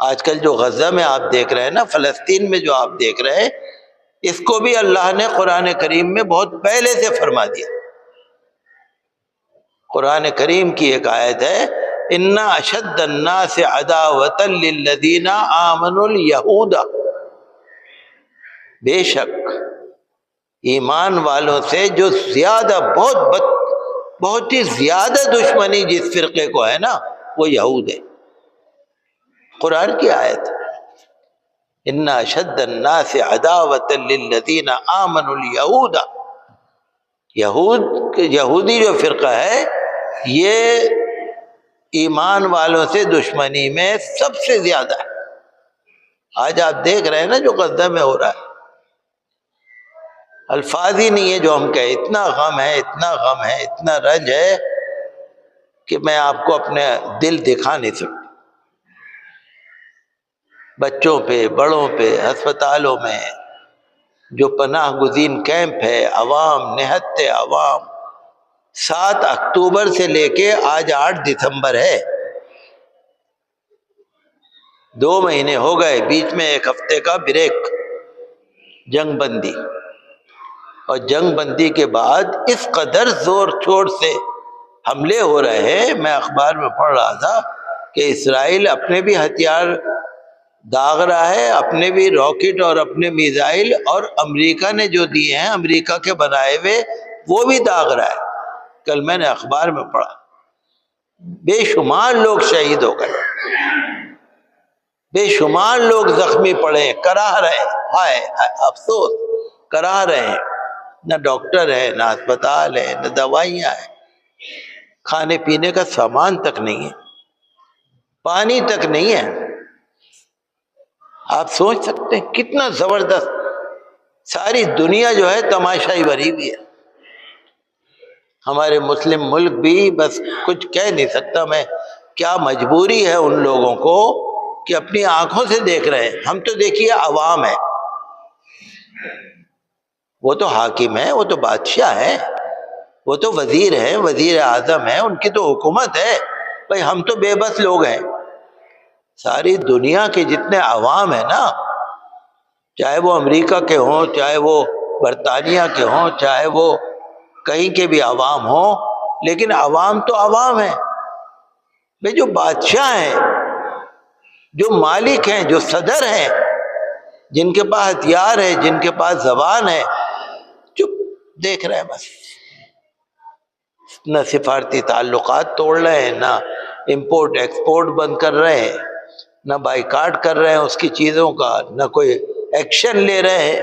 آج کل جو غزہ میں آپ دیکھ رہے ہیں نا، فلسطین میں جو آپ دیکھ رہے ہیں، اس کو بھی اللہ نے قرآن کریم میں بہت پہلے سے فرما دیا۔ قرآن کریم کی ایک آیت ہے، اِنَّ أَشَدَّ النَّاسِ عَدَاوَةً لِلَّذِينَ آمَنُوا الْيَهُودَ، بے شک ایمان والوں سے جو زیادہ بہت ہی زیادہ دشمنی جس فرقے کو ہے نا، وہ یہود ہے۔ قرآن کی آیت، اِنَّ أَشَدَّ النَّاسِ عَدَاوَةً لِلَّذِينَ آمَنُوا الْيَهُودَ، یہودی جو فرقہ ہے یہ ایمان والوں سے دشمنی میں سب سے زیادہ ہے۔ آج آپ دیکھ رہے ہیں نا جو غزہ میں ہو رہا ہے، الفاظ ہی نہیں ہے جو ہم کہیں، اتنا غم ہے، اتنا غم ہے، اتنا رنج ہے کہ میں آپ کو اپنے دل دکھا نہیں سکتا۔ بچوں پہ، بڑوں پہ، ہسپتالوں میں جو پناہ گزین کیمپ ہے، عوام، نہتے عوام، 7 اکتوبر سے لے کے آج 8 دسمبر ہے، 2 مہینے ہو گئے، بیچ میں 1 ہفتے کا بریک، جنگ بندی، اور جنگ بندی کے بعد اس قدر زور شور سے حملے ہو رہے ہیں۔ میں اخبار میں پڑھ رہا تھا کہ اسرائیل اپنے بھی ہتھیار داغ رہا ہے، اپنے بھی راکٹ اور اپنے میزائل، اور امریکہ نے جو دیے ہیں، امریکہ کے بنائے ہوئے، وہ بھی داغ رہا ہے۔ کل میں نے اخبار میں پڑھا، بے شمار لوگ شہید ہو گئے، بے شمار لوگ زخمی پڑے، کراہ رہے، ہائے افسوس، کراہ رہے ہیں، نہ ڈاکٹر ہے، نہ ہسپتال ہے، نہ دوائیاں ہیں، کھانے پینے کا سامان تک نہیں ہے، پانی تک نہیں ہے۔ آپ سوچ سکتے ہیں کتنا زبردست، ساری دنیا جو ہے تماشائی بھری ہوئی ہے۔ ہمارے مسلم ملک بھی بس کچھ کہہ نہیں سکتا میں، کیا مجبوری ہے ان لوگوں کو کہ اپنی آنکھوں سے دیکھ رہے ہیں۔ ہم تو دیکھیے عوام ہے، وہ تو حاکم ہے، وہ تو بادشاہ ہے، وہ تو وزیر ہے، وزیر اعظم ہے، ان کی تو حکومت ہے، بھائی ہم تو بے بس لوگ ہیں۔ ساری دنیا کے جتنے عوام ہیں نا، چاہے وہ امریکہ کے ہوں، چاہے وہ برطانیہ کے ہوں، چاہے وہ کہیں کے بھی عوام ہوں، لیکن عوام تو عوام ہیں۔ بھائی جو بادشاہ ہیں، جو مالک ہیں، جو صدر ہیں، جن کے پاس ہتھیار ہے، جن کے پاس زبان ہے، چپ دیکھ رہے ہیں بس، نہ سفارتی تعلقات توڑ رہے ہیں، نہ امپورٹ ایکسپورٹ بند کر رہے ہیں، نہ بائیکاٹ کر رہے ہیں اس کی چیزوں کا، نہ کوئی ایکشن لے رہے ہیں۔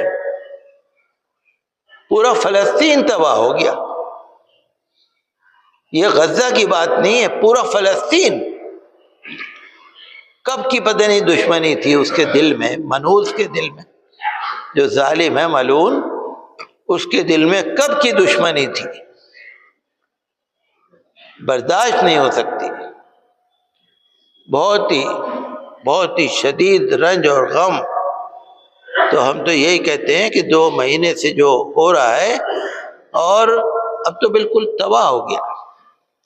پورا فلسطین تباہ ہو گیا۔ یہ غزہ کی بات نہیں ہے، پورا فلسطین۔ کب کی پتہ نہیں دشمنی تھی اس کے دل میں، منحوس کے دل میں، جو ظالم ہے ملعون، اس کے دل میں کب کی دشمنی تھی، برداشت نہیں ہو سکتی۔ بہت ہی شدید رنج اور غم۔ تو ہم تو یہی کہتے ہیں کہ 2 مہینے سے جو ہو رہا ہے، اور اب تو بالکل تباہ ہو گیا،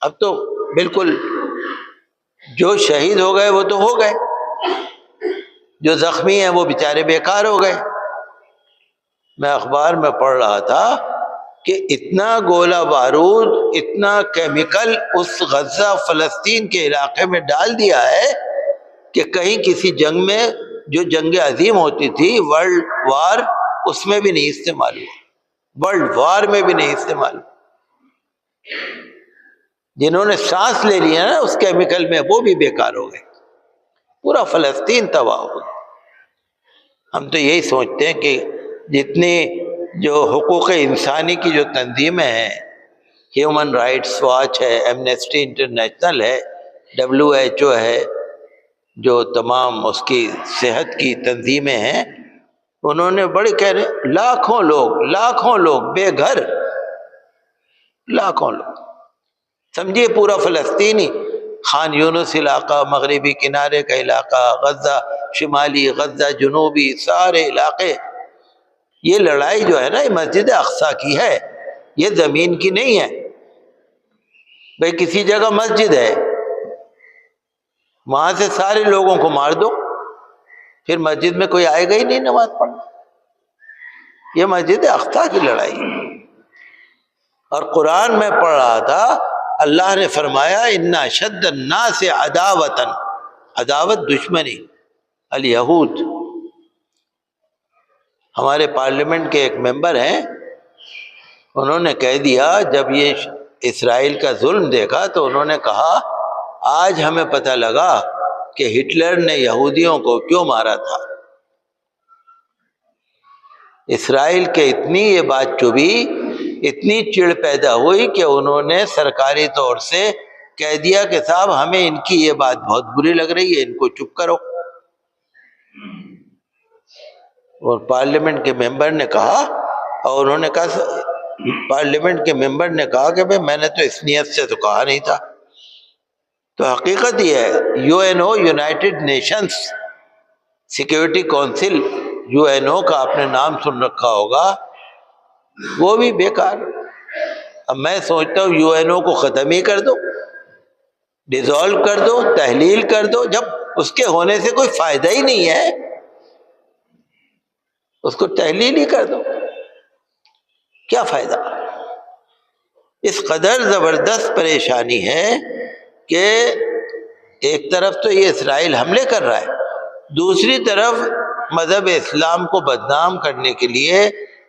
اب تو بالکل جو شہید ہو گئے وہ تو ہو گئے، جو زخمی ہیں وہ بیچارے بیکار ہو گئے۔ میں اخبار میں پڑھ رہا تھا کہ اتنا گولہ بارود، اتنا کیمیکل اس غزہ فلسطین کے علاقے میں ڈال دیا ہے کہ کہیں کسی جنگ میں، جو جنگ عظیم ہوتی تھی ورلڈ وار، اس میں بھی نہیں استعمال ہوا، ورلڈ وار میں بھی نہیں استعمال ہوا۔ جنہوں نے سانس لے لیا نا اس کیمیکل میں، وہ بھی بیکار ہو گئے، پورا فلسطین تباہ ہو گیا۔ ہم تو یہی سوچتے ہیں کہ جتنی جو حقوق انسانی کی جو تنظیمیں ہیں، ہیومن رائٹس واچ ہے، ایمنسٹی انٹرنیشنل ہے، WHO ہے، جو تمام اس کی صحت کی تنظیمیں ہیں، انہوں نے بڑے کہہ رہے لاکھوں لوگ بے گھر، لاکھوں لوگ، سمجھیے پورا فلسطینی، خان یونس علاقہ، مغربی کنارے کا علاقہ، غزہ شمالی، غزہ جنوبی، سارے علاقے۔ یہ لڑائی جو ہے نا، یہ مسجد اقصیٰ کی ہے، یہ زمین کی نہیں ہے۔ بھئی کسی جگہ مسجد ہے، وہاں سے سارے لوگوں کو مار دو، پھر مسجد میں کوئی آئے گا ہی نہیں نماز پڑھنا. یہ مسجد اقصیٰ کی لڑائی. اور قرآن میں پڑھ رہا تھا اللہ نے فرمایا ان اشد الناس عداوۃ، عداوت دشمنی، الیہود. ہمارے پارلیمنٹ کے ایک ممبر ہیں، انہوں نے کہہ دیا جب یہ اسرائیل کا ظلم دیکھا تو انہوں نے کہا آج ہمیں پتہ لگا کہ ہٹلر نے یہودیوں کو کیوں مارا تھا. اسرائیل کے اتنی یہ بات چبھی، اتنی چڑ پیدا ہوئی کہ انہوں نے سرکاری طور سے کہہ دیا کہ صاحب ہمیں ان کی یہ بات بہت بری لگ رہی ہے، ان کو چپ کرو. اور پارلیمنٹ کے ممبر نے کہا، اور انہوں نے کہا، پارلیمنٹ کے ممبر نے کہا کہ بھئی میں نے تو اس نیت سے تو کہا نہیں تھا. تو حقیقت یہ ہے UNO United nations security council, UNO کا آپ نے نام سن رکھا ہوگا، وہ بھی بیکار. اب میں سوچتا ہوں UNO کو ختم ہی کر دو، ڈیزالو کر دو، تحلیل کر دو. جب اس کے ہونے سے کوئی فائدہ ہی نہیں ہے اس کو تحلیل ہی کر دو، کیا فائدہ. اس قدر زبردست پریشانی ہے کہ ایک طرف تو یہ اسرائیل حملے کر رہا ہے، دوسری طرف مذہب اسلام کو بدنام کرنے کے لیے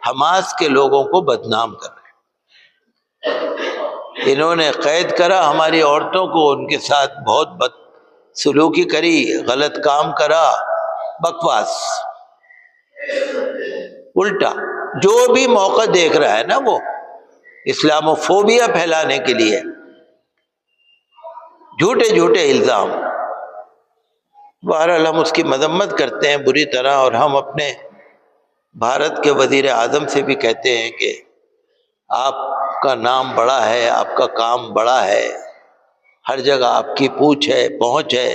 حماس کے لوگوں کو بدنام کر رہے ہیں. انہوں نے قید کرا ہماری عورتوں کو، ان کے ساتھ بہت بد سلوکی کری، غلط کام کرا. بکواس، الٹا جو بھی موقع دیکھ رہا ہے نا وہ اسلامو فوبیا پھیلانے کے لیے جھوٹے جھوٹے الزام. بہرحال ہم اس کی مذمت کرتے ہیں بری طرح، اور ہم اپنے بھارت کے وزیر اعظم سے بھی کہتے ہیں کہ آپ کا نام بڑا ہے، آپ کا کام بڑا ہے، ہر جگہ آپ کی پوچھ ہے، پہنچ ہے.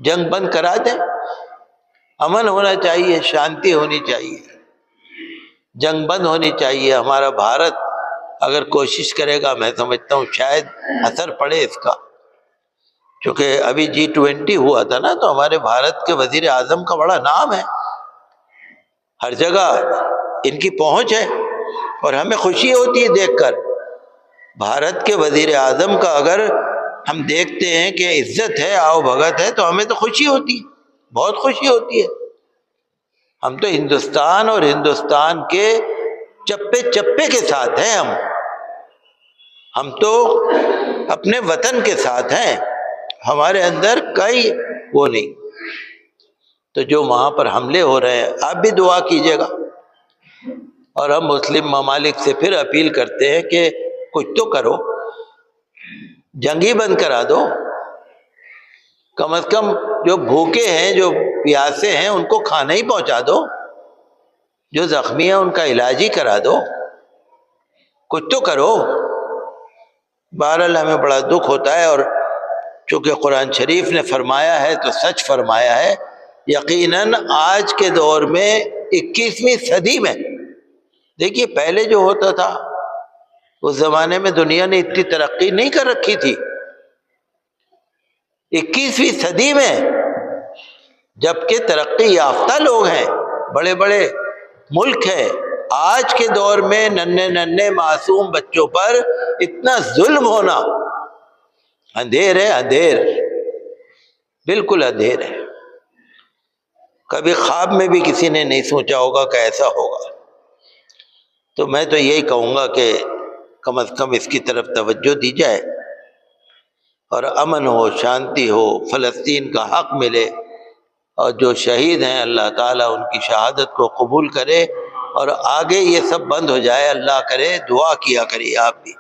جنگ بند کرا دیں، امن ہونا چاہیے، شانتی ہونی چاہیے، جنگ بند ہونی چاہیے. ہمارا بھارت اگر کوشش کرے گا میں سمجھتا ہوں شاید اثر پڑے اس کا. کیونکہ ابھی G20 ہوا تھا نا، تو ہمارے بھارت کے وزیر اعظم کا بڑا نام ہے، ہر جگہ ان کی پہنچ ہے، اور ہمیں خوشی ہوتی ہے دیکھ کر. بھارت کے وزیر اعظم کا اگر ہم دیکھتے ہیں کہ عزت ہے، آؤ بھگت ہے، تو ہمیں تو خوشی ہوتی ہے، بہت خوشی ہوتی ہے. ہم تو ہندوستان اور ہندوستان کے چپے چپے کے ساتھ ہیں. ہم تو اپنے وطن کے ساتھ ہیں، ہمارے اندر کوئی وہ نہیں. تو جو وہاں پر حملے ہو رہے ہیں آپ بھی دعا کیجیے گا. اور ہم مسلم ممالک سے پھر اپیل کرتے ہیں کہ کچھ تو کرو، جنگ ہی بند کرا دو. کم از کم جو بھوکے ہیں، جو پیاسے ہیں، ان کو کھانا ہی پہنچا دو، جو زخمی ہیں ان کا علاج ہی کرا دو، کچھ تو کرو. بہرحال ہمیں بڑا دکھ ہوتا ہے، اور چونکہ قرآن شریف نے فرمایا ہے تو سچ فرمایا ہے. یقیناً آج کے دور میں 21ویں صدی میں، دیکھیے پہلے جو ہوتا تھا اس زمانے میں دنیا نے اتنی ترقی نہیں کر رکھی تھی. 21ویں صدی میں جبکہ ترقی یافتہ لوگ ہیں، بڑے بڑے ملک ہیں، آج کے دور میں ننھے ننھے معصوم بچوں پر اتنا ظلم ہونا اندھیر ہے، اندھیر، بالکل اندھیر ہے. کبھی خواب میں بھی کسی نے نہیں سوچا ہوگا کہ ایسا ہوگا. تو میں تو یہی کہوں گا کہ کم از کم اس کی طرف توجہ دی جائے، اور امن ہو، شانتی ہو، فلسطین کا حق ملے، اور جو شہید ہیں اللہ تعالیٰ ان کی شہادت کو قبول کرے، اور آگے یہ سب بند ہو جائے. اللہ کرے، دعا کیا کریے آپ بھی.